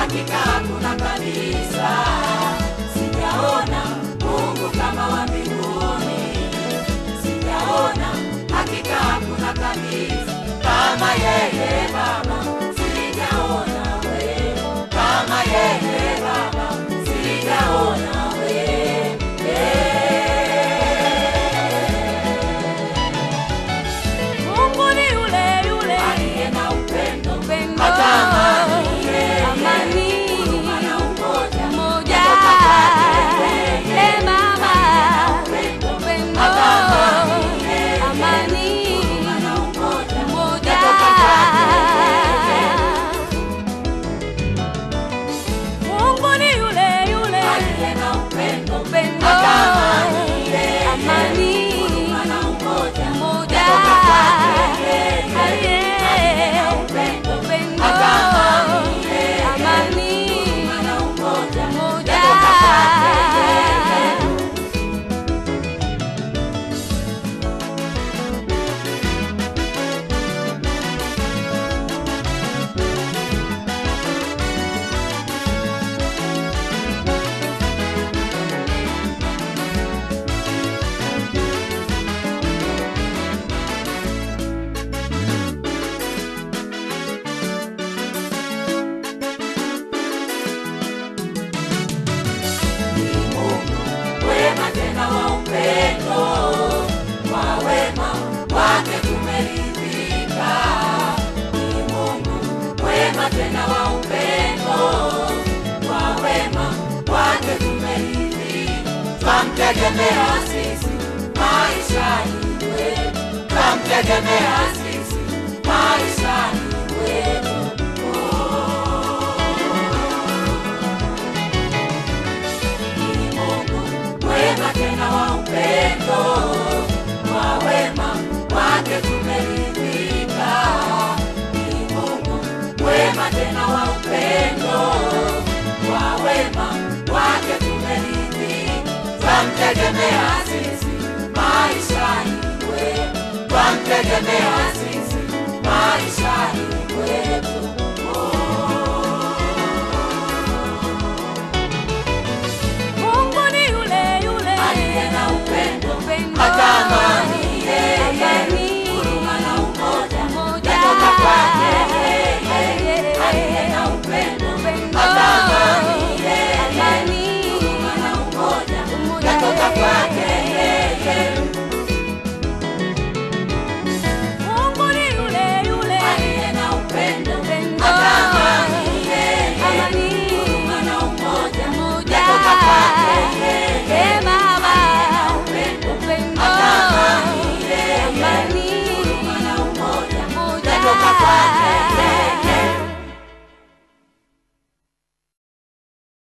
hakika hakuna kabisa. Sijaona Mungu kama wa mbinguni, sijaona hakika hakuna kabisa kama yeye Baba. Sijaona wewe kama yeye Baba, sijaona wewe. Mungu ni yule yule aliye na upendo, upendo, amani, huruma na umoja. Baba, upendo, amani, huruma na umoja. Mungu ni yule yule aliye na upendo, upendo, amani, huruma na umoja. Tena wa upendo, kwa wema wake tumeridhika. Twamtegemea sisi maishani mwetu, twamtegemea sisi maishani mwetu. Ni Mungu mwema tena wa upendo, kwa wema wake tumeridhika. Wema tena wa upendo, kwa wema wake tumeridhika. Twamtegemea sisi maishani mwetu, twamtegemea sisi maishani mwetu.